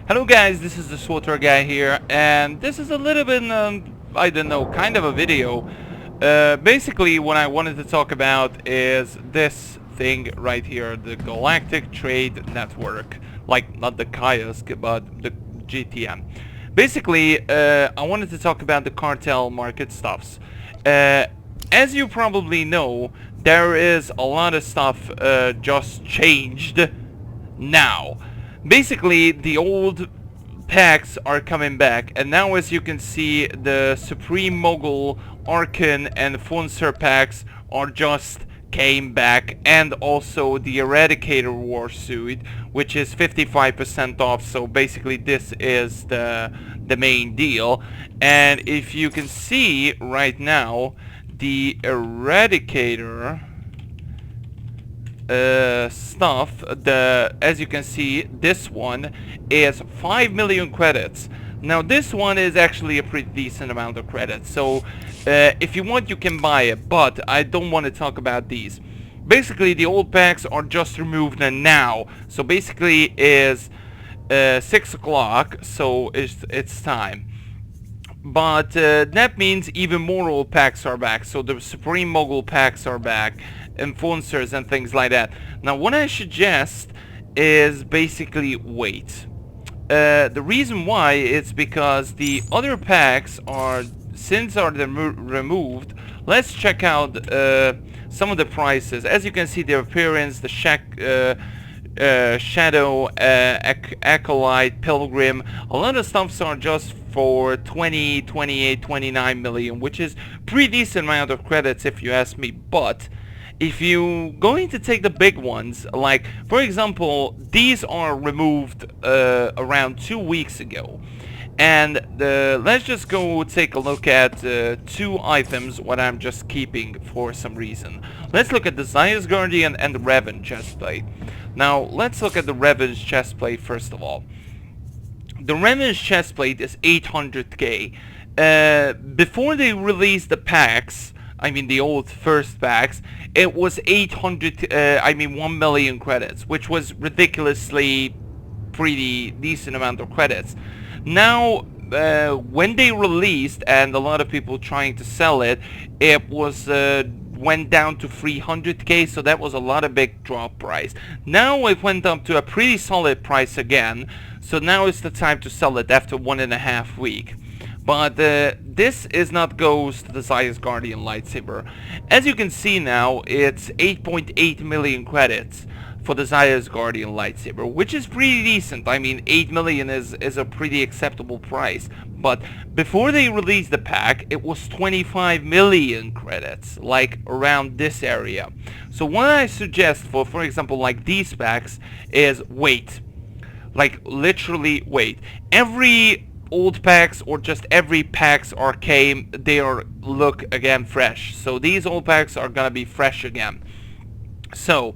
Hello guys, this is the SWTOR guy here, and this is a little bit, I don't know, kind of a video. Basically, what I wanted to talk about is this thing right here, the Galactic Trade Network. Like, not the kiosk, but the GTN. Basically, I wanted to talk about the cartel market stuffs. As you probably know, there is a lot of stuff just changed now. Basically, the old packs are coming back, and now as you can see, the Supreme Mogul, Arkan, and Funser packs are just came back, and also the Eradicator Warsuit, which is 55% off. So basically this is the main deal. And if you can see right now, the Eradicator stuff, as you can see, this one is 5 million credits. Now this one is actually a pretty decent amount of credits, so if you want you can buy it, but I don't want to talk about these. Basically the old packs are just removed now, so basically is 6 o'clock, so it's time. But that means even more old packs are back, so the Supreme Mogul packs are back, Enforcers and things like that. Now what I suggest is basically wait. The reason why is because the other packs are, since are removed, let's check out some of the prices. As you can see, the appearance, the Shadow, Acolyte, Pilgrim, a lot of stuffs are just for 20, 28, 29 million, which is pretty decent amount of credits if you ask me. But if you're going to take the big ones, like for example, these are removed around 2 weeks ago, and let's just go take a look at 2 items what I'm just keeping for some reason. Let's look at the Zion's Guardian and the Revan chestplate. Now let's look at the Revan's chestplate first of all. The Revan's chestplate is 800k. Before they released the packs, I mean the old first packs, it was 1 million credits, which was ridiculously pretty decent amount of credits. Now, when they released, and a lot of people trying to sell it, it was went down to 300k, so that was a lot of big drop price. Now it went up to a pretty solid price again, so now is the time to sell it after 1.5 weeks. But this is not goes to the Zion's Guardian lightsaber. As you can see now, it's 8.8 million credits for the Zion's Guardian lightsaber, which is pretty decent. I mean, 8 million is a pretty acceptable price. But before they released the pack, it was 25 million credits, like around this area. So what I suggest for example, like these packs, is wait. Like, literally wait. Every old packs or just every packs are came, they are look again fresh. So these old packs are gonna be fresh again. So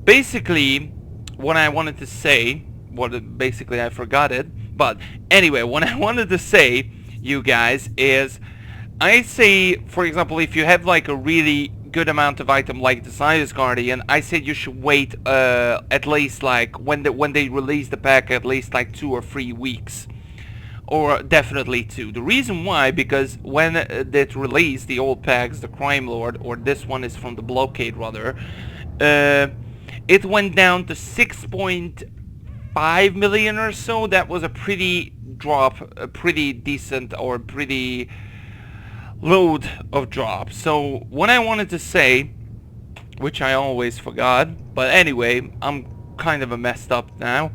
basically what I wanted to say, basically I forgot it, but anyway, what I wanted to say, you guys, is I say, for example, if you have like a really good amount of item like the Zion's Guardian, I said you should wait at least like when they release the pack, at least like 2 or 3 weeks, or definitely 2. The reason why, because when it released the old packs, the Crime Lord, or this one is from the Blockade rather, it went down to 6.5 million or so. That was a pretty drop, a pretty decent or pretty load of drops. So what I wanted to say, which I always forgot, but anyway, I'm kind of a messed up now.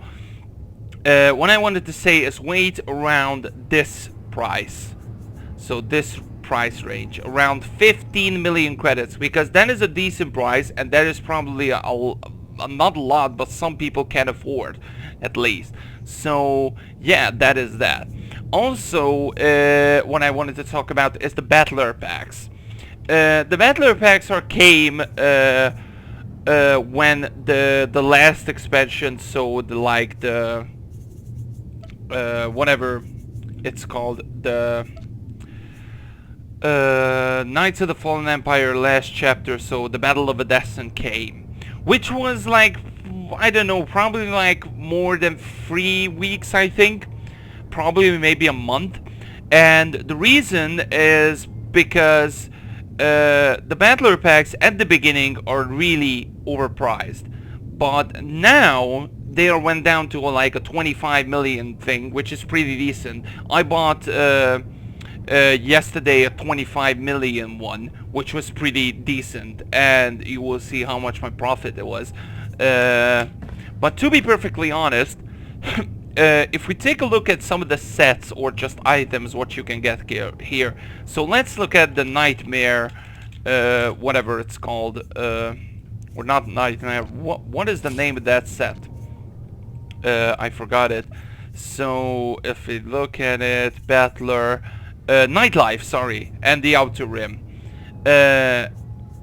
What I wanted to say is wait around this price, so this price range, around 15 million credits, because that is a decent price, and that is probably not a lot, but some people can afford at least. So yeah, that is that. Also, what I wanted to talk about is the Battler packs. The Battler packs came when the last expansion, so the whatever it's called, the Knights of the Fallen Empire last chapter, so the Battle of Edessa came, which was like I don't know, probably like more than 3 weeks, I think. Probably maybe a month. And the reason is because the battler packs at the beginning are really overpriced. But now they went down to like a 25 million thing, which is pretty decent. I bought yesterday a 25 million one, which was pretty decent, and you will see how much my profit it was. But to be perfectly honest, if we take a look at some of the sets or just items, what you can get here. So let's look at the Nightmare, whatever it's called, or not Nightmare. What is the name of that set? I forgot it. So if we look at it, Battler, Nightlife, sorry, and the Outer Rim.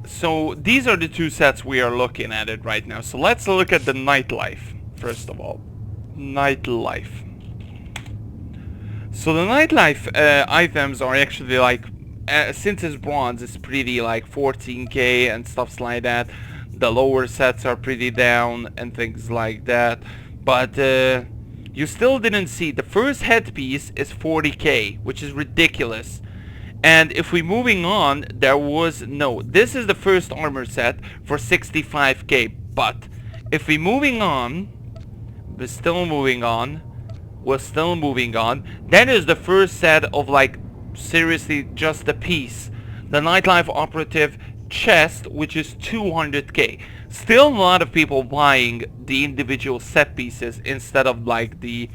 So these are the two sets we are looking at it right now. So let's look at the Nightlife first of all. Nightlife. So the Nightlife items are actually like, since it's bronze, it's pretty like 14k and stuffs like that. The lower sets are pretty down and things like that. But you still didn't see the first headpiece is 40k, which is ridiculous. And if we're moving on, there was no. This is the first armor set for 65k. But if we're moving on, we're still moving on. That is the first set of like seriously just a piece. The Nightlife Operative chest, which is 200k. Still a lot of people buying the individual set pieces instead of like the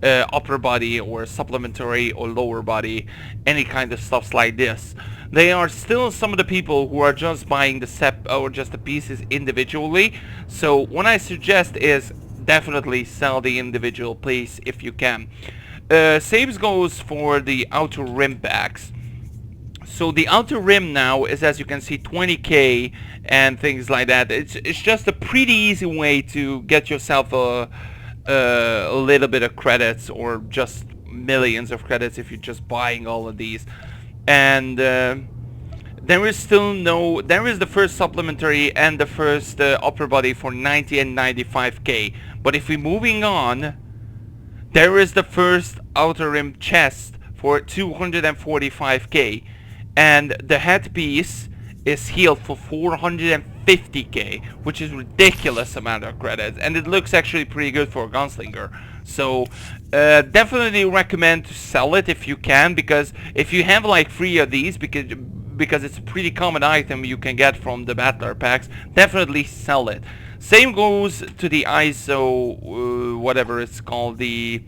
upper body or supplementary or lower body, any kind of stuffs like this. They are still some of the people who are just buying the set or just the pieces individually. So what I suggest is definitely sell the individual piece if you can. Same goes for the Outer Rim packs. So the Outer Rim now is, as you can see, 20k and things like that. It's just a pretty easy way to get yourself a little bit of credits, or just millions of credits if you're just buying all of these. And there is the first supplementary and the first upper body for 90 and 95k. But if we're moving on, there is the first Outer Rim chest for 245k. And the headpiece is healed for 450k, which is ridiculous amount of credits, and it looks actually pretty good for a gunslinger. So definitely recommend to sell it if you can, because if you have like 3 of these, because it's a pretty common item you can get from the battler packs, definitely sell it. Same goes to the ISO, whatever it's called, the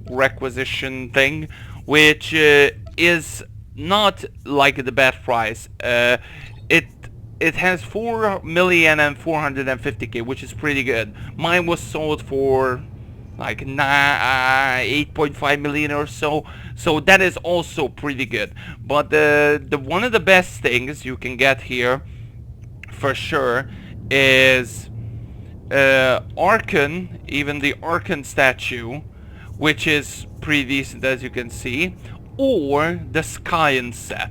requisition thing, which is not like the bad price. It has 4,450k, which is pretty good. Mine was sold for like 8.5 million or so, so that is also pretty good. But the one of the best things you can get here for sure is Archon, even the Archon statue, which is pretty decent, as you can see, or the Skyan set.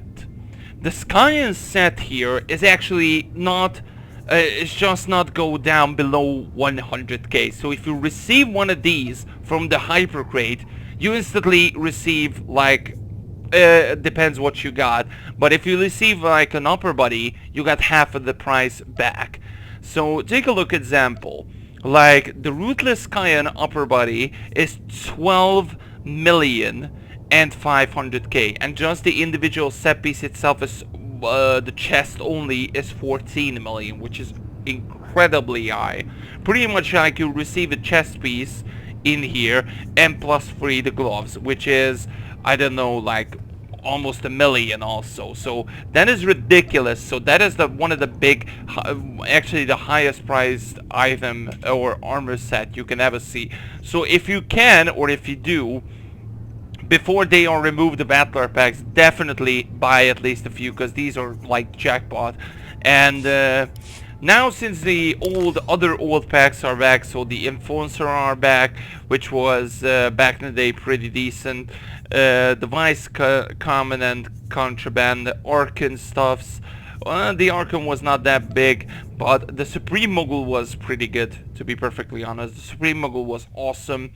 The Skyan set here is actually not, it's just not go down below 100k. So if you receive one of these from the hyper crate, you instantly receive like, depends what you got, but if you receive like an upper body, you got half of the price back. So take a look at example, like the Ruthless Skyan upper body is 12 million and 500k, and just the individual set piece itself is the chest only is 14 million, which is incredibly high. Pretty much like you receive a chest piece in here and plus 3 the gloves, which is, I don't know, like almost 1 million also. So that is ridiculous. So that is the one of the big, actually the highest priced item or armor set you can ever see. So if you can, or if you do, before they are removed the battler packs, definitely buy at least a few, because these are like jackpot. And now since the other old packs are back, so the Enforcer are back, which was back in the day pretty decent. The Vice Common and Contraband, Archon stuffs, The Arkham was not that big, but the Supreme Mogul was pretty good, to be perfectly honest. The Supreme Mogul was awesome,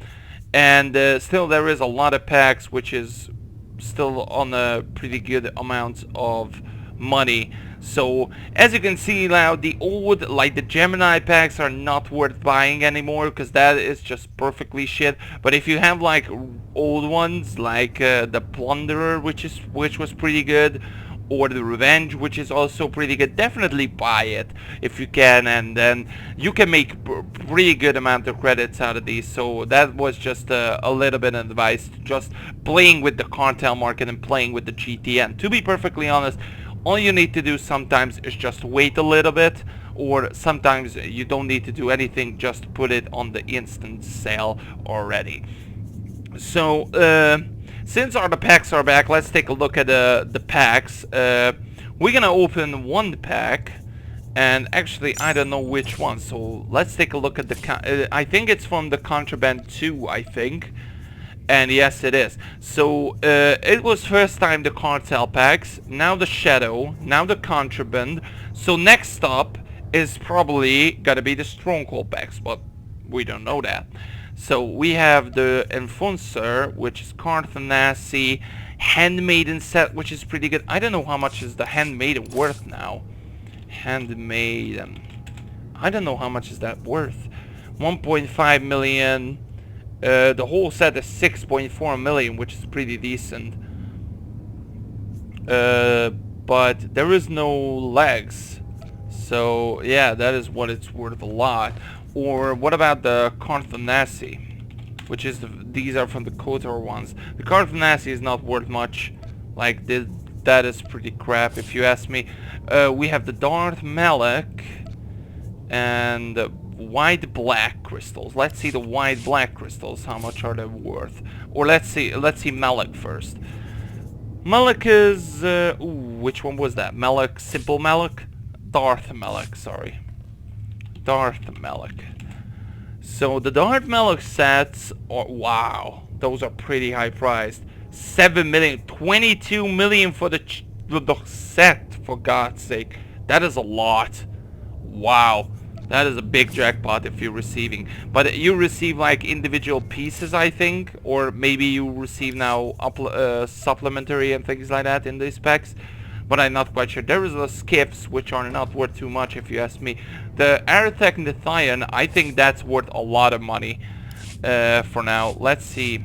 and still there is a lot of packs, which is still on a pretty good amount of money. So as you can see now, the old, like the Gemini packs, are not worth buying anymore, because that is just perfectly shit. But if you have like old ones, like the Plunderer, which was pretty good, or the Revenge, which is also pretty good, definitely buy it if you can, and then you can make pretty good amount of credits out of these. So that was just a little bit of advice, just playing with the cartel market and playing with the GTN. To be perfectly honest, all you need to do sometimes is just wait a little bit, or sometimes you don't need to do anything, just put it on the instant sale already. So since the packs are back, let's take a look at the packs. We're gonna open one pack, and actually I don't know which one, so let's take a look at the I think it's from the Contraband 2, I think. And yes, it is. So it was first time the cartel packs, now the Shadow, now the Contraband. So next up is probably gonna be the Stronghold packs, but we don't know that. So we have the Enforcer, which is Carthanasi, Handmaiden set, which is pretty good. I don't know how much is the Handmaiden worth now. Handmaiden, I don't know how much is that worth. 1.5 million. The whole set is 6.4 million, which is pretty decent. But there is no legs. So yeah, that is what it's worth a lot. Or what about the Carthanasi, which is these are from the KOTOR ones. The Carthanasi is not worth much. Like that is pretty crap if you ask me. We have the Darth Malak and white black crystals. Let's see the white black crystals, how much are they worth? Or let's see Malak first. Malak is which one was that? Malak, simple Malak? Darth Malak, sorry. Darth Malak. So the Darth Malak sets are, wow, those are pretty high priced. 7 million, 22 million for the set, for God's sake. That is a lot. Wow. That is a big jackpot if you're receiving. But you receive like individual pieces, I think. Or maybe you receive now supplementary and things like that in these packs. But I'm not quite sure. There is the skiffs, which are not worth too much if you ask me. The Aerotech Nethian, I think that's worth a lot of money for now. Let's see.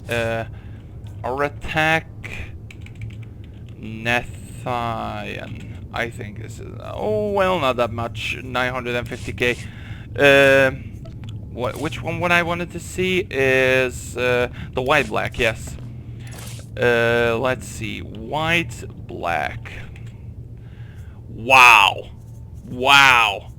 Aerotech Nethian. I think this is, oh well, not that much, 950k. Which one what I wanted to see is the white black, yes. Let's see, white black. Wow, wow,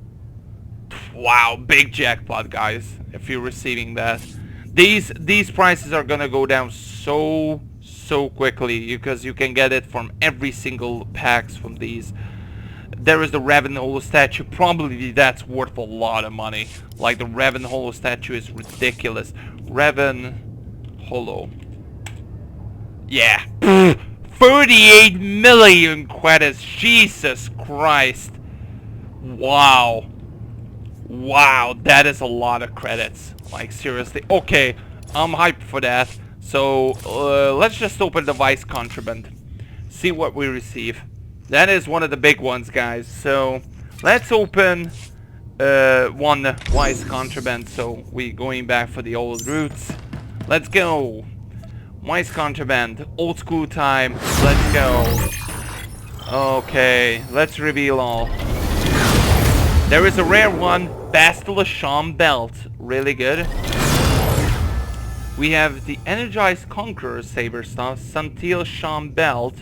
wow, big jackpot, guys. If you're receiving that, these prices are gonna go down so quickly, because you can get it from every single packs from these. There is the Revan Holo statue. Probably that's worth a lot of money. Like the Revan Holo statue is ridiculous. Revan Holo. Yeah. 38 million credits. Jesus Christ. Wow. Wow, that is a lot of credits. Like seriously. Okay, I'm hyped for that. So let's just open the Vice Contraband, see what we receive. That is one of the big ones, guys. So let's open one Vice Contraband. So we're going back for the old roots. Let's go. Vice Contraband, old school time. Let's go. Okay, let's reveal all. There is a rare one, Bastila Sham Belt. Really good. We have the Energized Conqueror Saber Stuff, Santil Sham Belt,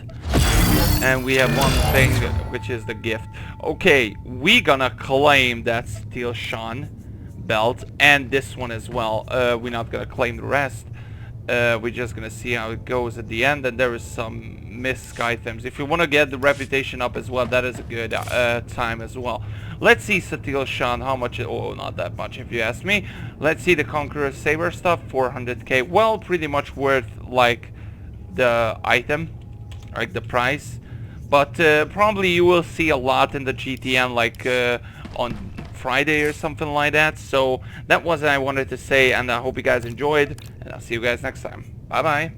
and we have one thing, which is the gift. Okay, we gonna claim that Steel Shan Belt, and this one as well. We're not gonna claim the rest. We're just gonna see how it goes at the end, and there is some misc items. If you want to get the reputation up as well, that is a good time as well. Let's see Satil Shan, how much, oh, not that much if you ask me. Let's see the Conqueror Saber stuff, 400k. Well, pretty much worth like the item, like the price. But probably you will see a lot in the GTN like on Friday or something like that. So that was what I wanted to say, and I hope you guys enjoyed, and I'll see you guys next time. Bye bye.